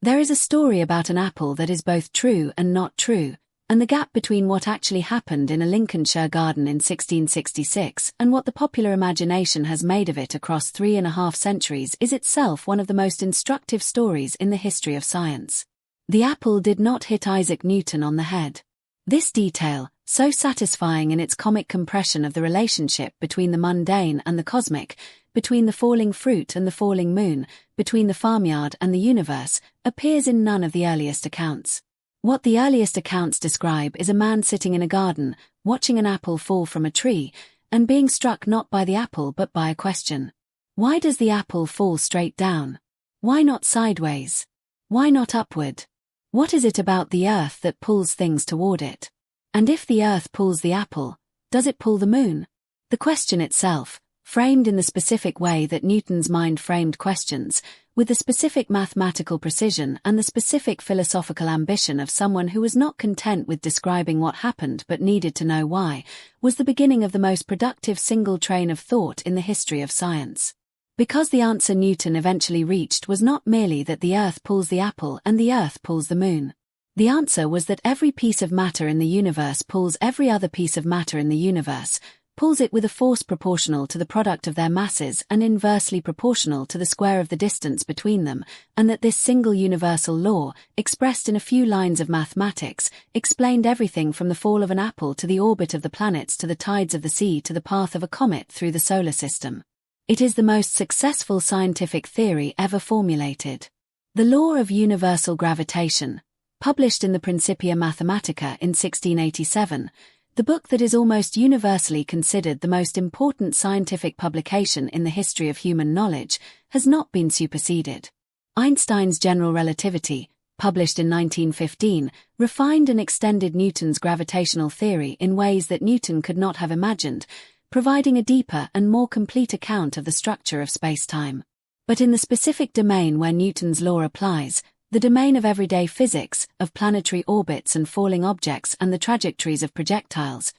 There is a story about an apple that is both true and not true, and the gap between what actually happened in a Lincolnshire garden in 1666 and what the popular imagination has made of it across 3.5 centuries is itself one of the most instructive stories in the history of science. The apple did not hit Isaac Newton on the head. This detail, so satisfying in its comic compression of the relationship between the mundane and the cosmic, between the falling fruit and the falling moon, between the farmyard and the universe, appears in none of the earliest accounts. What the earliest accounts describe is a man sitting in a garden, watching an apple fall from a tree, and being struck not by the apple but by a question. Why does the apple fall straight down? Why not sideways? Why not upward? What is it about the earth that pulls things toward it? And if the earth pulls the apple, does it pull the moon? The question itself, framed in the specific way that Newton's mind framed questions, with the specific mathematical precision and the specific philosophical ambition of someone who was not content with describing what happened but needed to know why, was the beginning of the most productive single train of thought in the history of science. Because the answer Newton eventually reached was not merely that the earth pulls the apple and the earth pulls the moon. The answer was that every piece of matter in the universe pulls every other piece of matter in the universe, pulls it with a force proportional to the product of their masses and inversely proportional to the square of the distance between them, and that this single universal law, expressed in a few lines of mathematics, explained everything from the fall of an apple to the orbit of the planets to the tides of the sea to the path of a comet through the solar system. It is the most successful scientific theory ever formulated. The law of universal gravitation, published in the Principia Mathematica in 1687, the book that is almost universally considered the most important scientific publication in the history of human knowledge, has not been superseded. Einstein's general relativity, published in 1915, refined and extended Newton's gravitational theory in ways that Newton could not have imagined, providing a deeper and more complete account of the structure of space-time. But in the specific domain where Newton's law applies, the domain of everyday physics, of planetary orbits and falling objects and the trajectories of projectiles,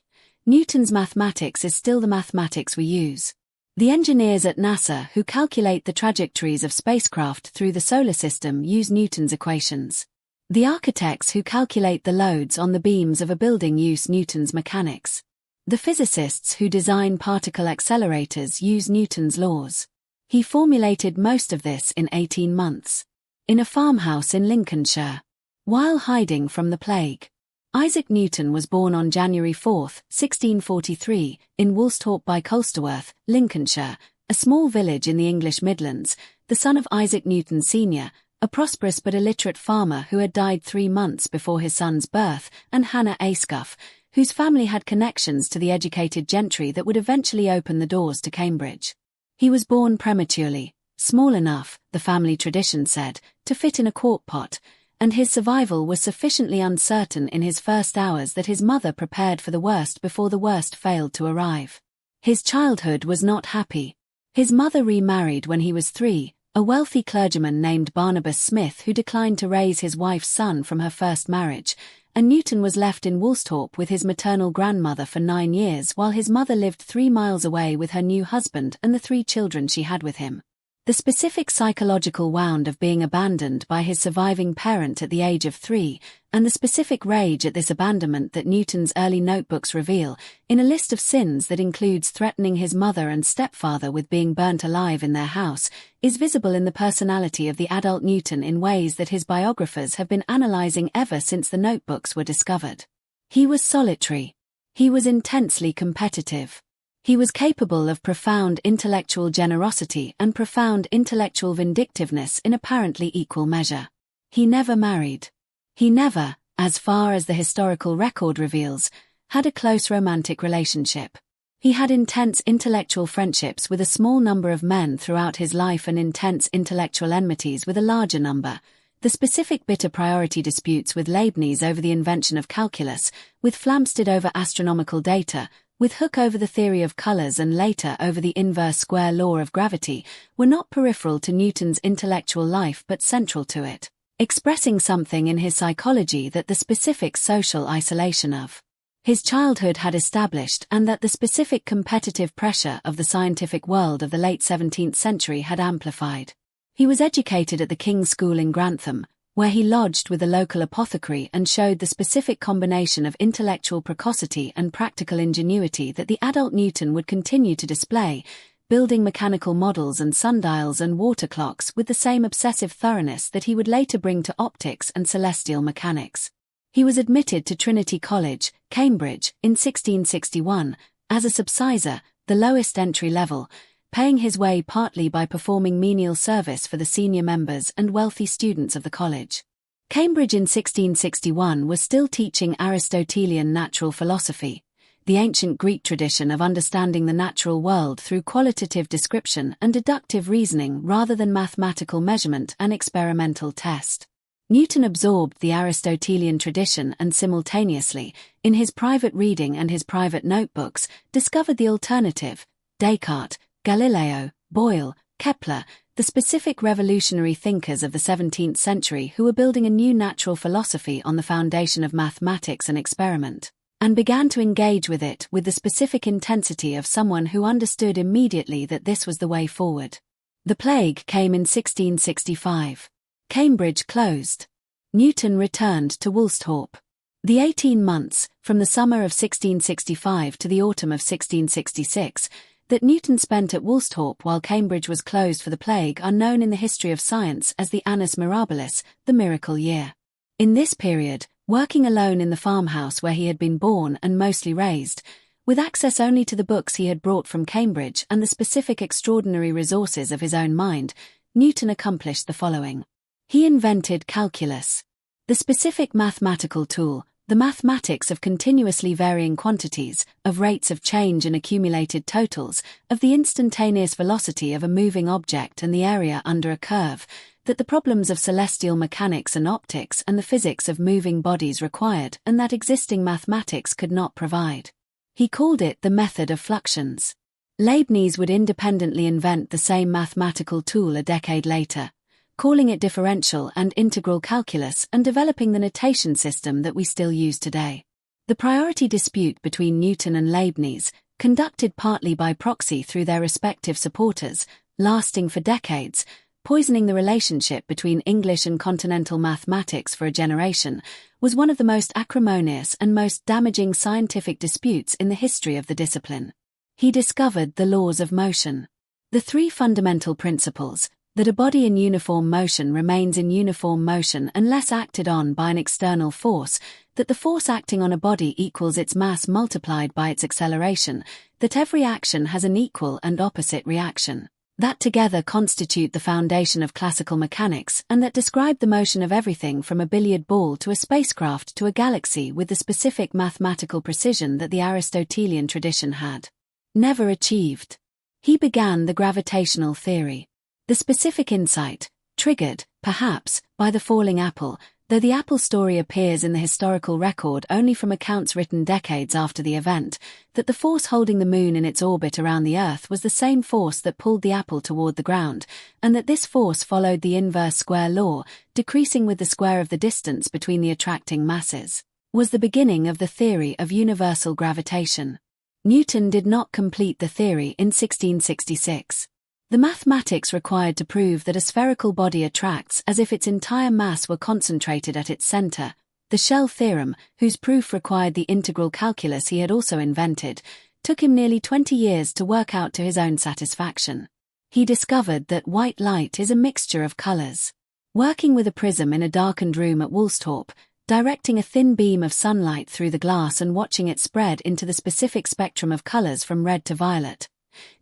Newton's mathematics is still the mathematics we use. The engineers at NASA who calculate the trajectories of spacecraft through the solar system use Newton's equations. The architects who calculate the loads on the beams of a building use Newton's mechanics. The physicists who design particle accelerators use Newton's laws. He formulated most of this in 18 months. In a farmhouse in Lincolnshire, while hiding from the plague. Isaac Newton was born on January 4, 1643, in Woolsthorpe by Colsterworth, Lincolnshire, a small village in the English Midlands, the son of Isaac Newton Sr., a prosperous but illiterate farmer who had died 3 months before his son's birth, and Hannah Ayscough, whose family had connections to the educated gentry that would eventually open the doors to Cambridge. He was born prematurely, small enough, the family tradition said, to fit in a quart pot, and his survival was sufficiently uncertain in his first hours that his mother prepared for the worst before the worst failed to arrive. His childhood was not happy. His mother remarried when he was 3, a wealthy clergyman named Barnabas Smith who declined to raise his wife's son from her first marriage, and Newton was left in Woolsthorpe with his maternal grandmother for 9 years while his mother lived 3 miles away with her new husband and the 3 children she had with him. The specific psychological wound of being abandoned by his surviving parent at the age of 3, and the specific rage at this abandonment that Newton's early notebooks reveal, in a list of sins that includes threatening his mother and stepfather with being burnt alive in their house, is visible in the personality of the adult Newton in ways that his biographers have been analyzing ever since the notebooks were discovered. He was solitary. He was intensely competitive. He was capable of profound intellectual generosity and profound intellectual vindictiveness in apparently equal measure. He never married. He never, as far as the historical record reveals, had a close romantic relationship. He had intense intellectual friendships with a small number of men throughout his life and intense intellectual enmities with a larger number. The specific bitter priority disputes with Leibniz over the invention of calculus, with Flamsteed over astronomical data, with Hooke over the theory of colors and later over the inverse square law of gravity, were not peripheral to Newton's intellectual life but central to it, expressing something in his psychology that the specific social isolation of his childhood had established and that the specific competitive pressure of the scientific world of the late 17th century had amplified. He was educated at the King's School in Grantham, where he lodged with a local apothecary and showed the specific combination of intellectual precocity and practical ingenuity that the adult Newton would continue to display, building mechanical models and sundials and water clocks with the same obsessive thoroughness that he would later bring to optics and celestial mechanics. He was admitted to Trinity College, Cambridge, in 1661, as a subsizar, the lowest entry level, paying his way partly by performing menial service for the senior members and wealthy students of the college. Cambridge in 1661 was still teaching Aristotelian natural philosophy, the ancient Greek tradition of understanding the natural world through qualitative description and deductive reasoning rather than mathematical measurement and experimental test. Newton absorbed the Aristotelian tradition and simultaneously, in his private reading and his private notebooks, discovered the alternative: Descartes, Galileo, Boyle, Kepler, the specific revolutionary thinkers of the 17th century who were building a new natural philosophy on the foundation of mathematics and experiment, and began to engage with it with the specific intensity of someone who understood immediately that this was the way forward. The plague came in 1665. Cambridge closed. Newton returned to Woolsthorpe. The 18 months, from the summer of 1665 to the autumn of 1666, that Newton spent at Woolsthorpe while Cambridge was closed for the plague are known in the history of science as the Annus Mirabilis, the miracle year. In this period, working alone in the farmhouse where he had been born and mostly raised, with access only to the books he had brought from Cambridge and the specific extraordinary resources of his own mind, Newton accomplished the following. He invented calculus, the specific mathematical tool, the mathematics of continuously varying quantities, of rates of change and accumulated totals, of the instantaneous velocity of a moving object and the area under a curve, that the problems of celestial mechanics and optics and the physics of moving bodies required and that existing mathematics could not provide. He called it the method of fluxions. Leibniz would independently invent the same mathematical tool a decade later, calling it differential and integral calculus and developing the notation system that we still use today. The priority dispute between Newton and Leibniz, conducted partly by proxy through their respective supporters, lasting for decades, poisoning the relationship between English and continental mathematics for a generation, was one of the most acrimonious and most damaging scientific disputes in the history of the discipline. He discovered the laws of motion. The three fundamental principles: that a body in uniform motion remains in uniform motion unless acted on by an external force, that the force acting on a body equals its mass multiplied by its acceleration, that every action has an equal and opposite reaction, that together constitute the foundation of classical mechanics and that describe the motion of everything from a billiard ball to a spacecraft to a galaxy with the specific mathematical precision that the Aristotelian tradition had never achieved. He began the gravitational theory. The specific insight, triggered, perhaps, by the falling apple, though the apple story appears in the historical record only from accounts written decades after the event, that the force holding the moon in its orbit around the Earth was the same force that pulled the apple toward the ground, and that this force followed the inverse square law, decreasing with the square of the distance between the attracting masses, was the beginning of the theory of universal gravitation. Newton did not complete the theory in 1666. The mathematics required to prove that a spherical body attracts as if its entire mass were concentrated at its center, the shell theorem, whose proof required the integral calculus he had also invented, took him nearly 20 years to work out to his own satisfaction. He discovered that white light is a mixture of colors. Working with a prism in a darkened room at Woolsthorpe, directing a thin beam of sunlight through the glass and watching it spread into the specific spectrum of colors from red to violet,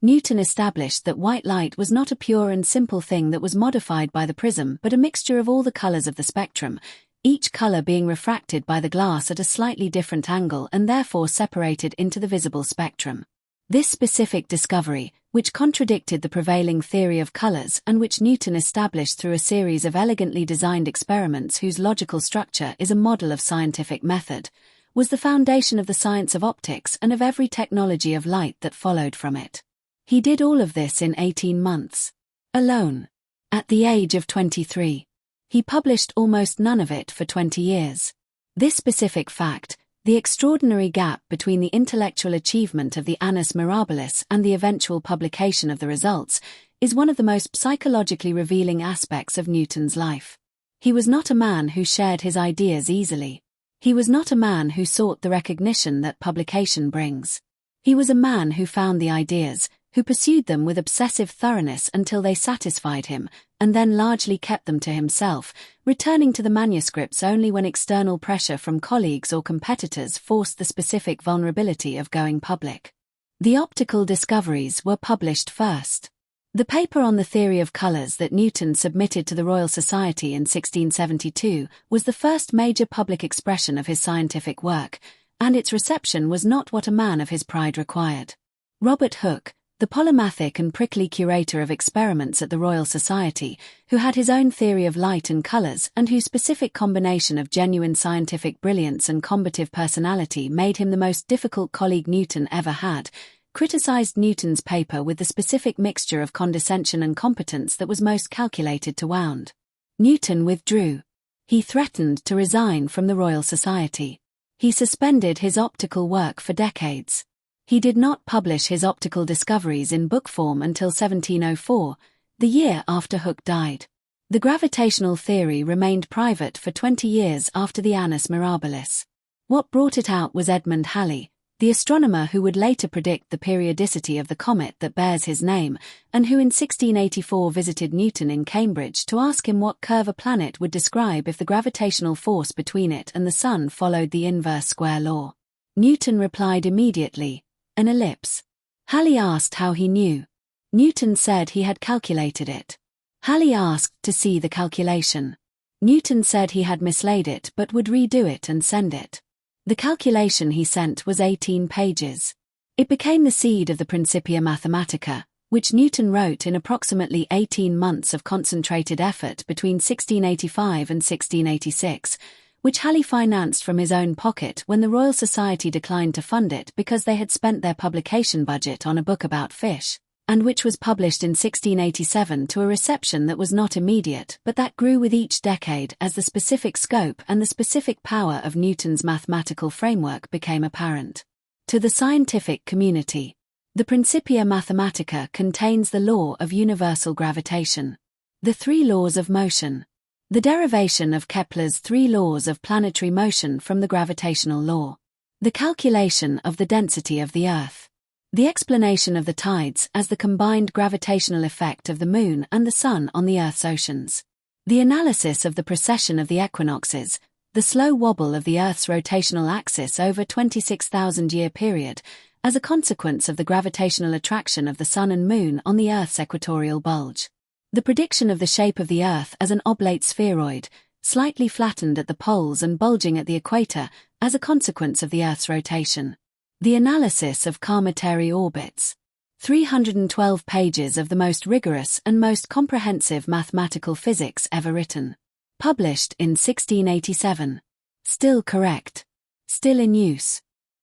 Newton established that white light was not a pure and simple thing that was modified by the prism but a mixture of all the colors of the spectrum, each color being refracted by the glass at a slightly different angle and therefore separated into the visible spectrum. This specific discovery, which contradicted the prevailing theory of colors and which Newton established through a series of elegantly designed experiments whose logical structure is a model of scientific method, was the foundation of the science of optics and of every technology of light that followed from it. He did all of this in 18 months. Alone. At the age of 23. He published almost none of it for 20 years. This specific fact, the extraordinary gap between the intellectual achievement of the Annus Mirabilis and the eventual publication of the results, is one of the most psychologically revealing aspects of Newton's life. He was not a man who shared his ideas easily. He was not a man who sought the recognition that publication brings. He was a man who found the ideas, who pursued them with obsessive thoroughness until they satisfied him, and then largely kept them to himself, returning to the manuscripts only when external pressure from colleagues or competitors forced the specific vulnerability of going public. The optical discoveries were published first. The paper on the theory of colours that Newton submitted to the Royal Society in 1672 was the first major public expression of his scientific work, and its reception was not what a man of his pride required. Robert Hooke, the polymathic and prickly curator of experiments at the Royal Society, who had his own theory of light and colours and whose specific combination of genuine scientific brilliance and combative personality made him the most difficult colleague Newton ever had, criticised Newton's paper with the specific mixture of condescension and competence that was most calculated to wound. Newton withdrew. He threatened to resign from the Royal Society. He suspended his optical work for decades. He did not publish his optical discoveries in book form until 1704, the year after Hooke died. The gravitational theory remained private for 20 years after the Annus Mirabilis. What brought it out was Edmund Halley, the astronomer who would later predict the periodicity of the comet that bears his name, and who in 1684 visited Newton in Cambridge to ask him what curve a planet would describe if the gravitational force between it and the Sun followed the inverse square law. Newton replied immediately, "An ellipse." Halley asked how he knew. Newton said he had calculated it. Halley asked to see the calculation. Newton said he had mislaid it but would redo it and send it. The calculation he sent was 18 pages. It became the seed of the Principia Mathematica, which Newton wrote in approximately 18 months of concentrated effort between 1685 and 1686, which Halley financed from his own pocket when the Royal Society declined to fund it because they had spent their publication budget on a book about fish, and which was published in 1687 to a reception that was not immediate but that grew with each decade as the specific scope and the specific power of Newton's mathematical framework became apparent. To the scientific community, the Principia Mathematica contains the law of universal gravitation, the three laws of motion, the derivation of Kepler's three laws of planetary motion from the gravitational law, the calculation of the density of the Earth, the explanation of the tides as the combined gravitational effect of the Moon and the Sun on the Earth's oceans, the analysis of the precession of the equinoxes, the slow wobble of the Earth's rotational axis over a 26,000-year period, as a consequence of the gravitational attraction of the Sun and Moon on the Earth's equatorial bulge, the prediction of the shape of the Earth as an oblate spheroid, slightly flattened at the poles and bulging at the equator, as a consequence of the Earth's rotation. The analysis of cometary orbits. 312 pages of the most rigorous and most comprehensive mathematical physics ever written. Published in 1687. Still correct. Still in use.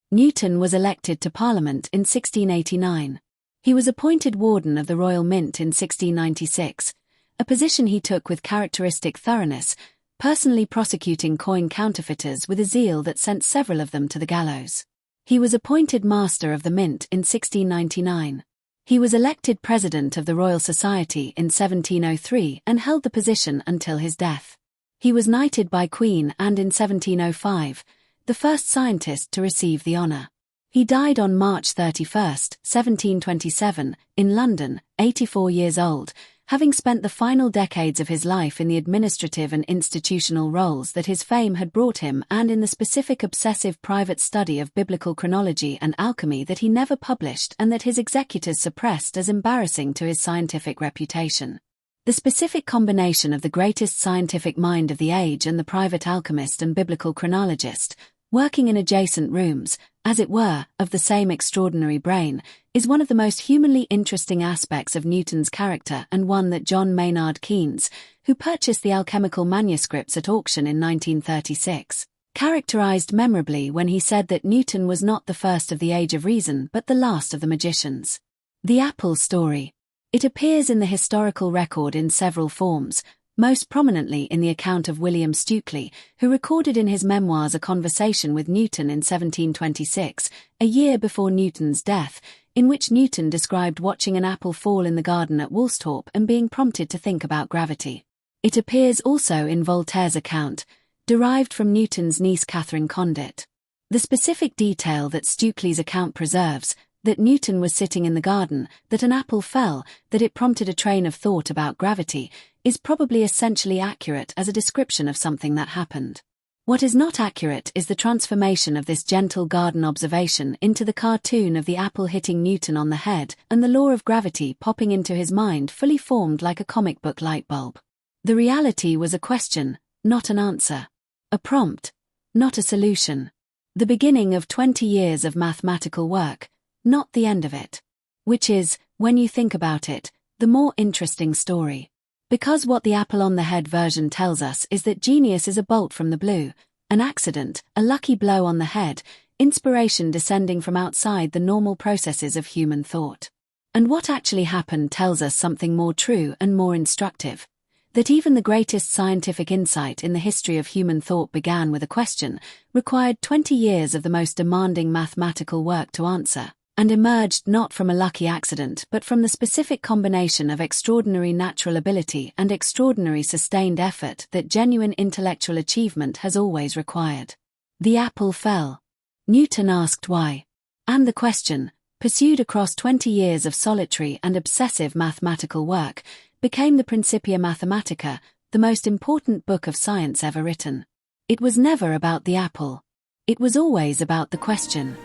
Newton was elected to Parliament in 1689. He was appointed Warden of the Royal Mint in 1696, a position he took with characteristic thoroughness, personally prosecuting coin counterfeiters with a zeal that sent several of them to the gallows. He was appointed Master of the Mint in 1699. He was elected President of the Royal Society in 1703 and held the position until his death. He was knighted by Queen Anne in 1705, the first scientist to receive the honour. He died on March 31, 1727, in London, 84 years old, having spent the final decades of his life in the administrative and institutional roles that his fame had brought him and in the specific obsessive private study of biblical chronology and alchemy that he never published and that his executors suppressed as embarrassing to his scientific reputation. The specific combination of the greatest scientific mind of the age and the private alchemist and biblical chronologist, working in adjacent rooms, as it were, of the same extraordinary brain, is one of the most humanly interesting aspects of Newton's character and one that John Maynard Keynes, who purchased the alchemical manuscripts at auction in 1936, characterized memorably when he said that Newton was not the first of the Age of Reason but the last of the magicians. The Apple Story. It appears in the historical record in several forms, most prominently in the account of William Stukeley, who recorded in his memoirs a conversation with Newton in 1726, a year before Newton's death, in which Newton described watching an apple fall in the garden at Woolsthorpe and being prompted to think about gravity. It appears also in Voltaire's account, derived from Newton's niece Catherine Condit. The specific detail that Stukely's account preserves, that Newton was sitting in the garden, that an apple fell, that it prompted a train of thought about gravity, is probably essentially accurate as a description of something that happened. What is not accurate is the transformation of this gentle garden observation into the cartoon of the apple hitting Newton on the head and the law of gravity popping into his mind fully formed like a comic book light bulb. The reality was a question, not an answer. A prompt, not a solution. The beginning of 20 years of mathematical work, not the end of it. Which is, when you think about it, the more interesting story. Because what the apple on the head version tells us is that genius is a bolt from the blue, an accident, a lucky blow on the head, inspiration descending from outside the normal processes of human thought. And what actually happened tells us something more true and more instructive. That even the greatest scientific insight in the history of human thought began with a question, required 20 years of the most demanding mathematical work to answer, and emerged not from a lucky accident but from the specific combination of extraordinary natural ability and extraordinary sustained effort that genuine intellectual achievement has always required. The apple fell. Newton asked why. And the question, pursued across 20 years of solitary and obsessive mathematical work, became the Principia Mathematica, the most important book of science ever written. It was never about the apple. It was always about the question.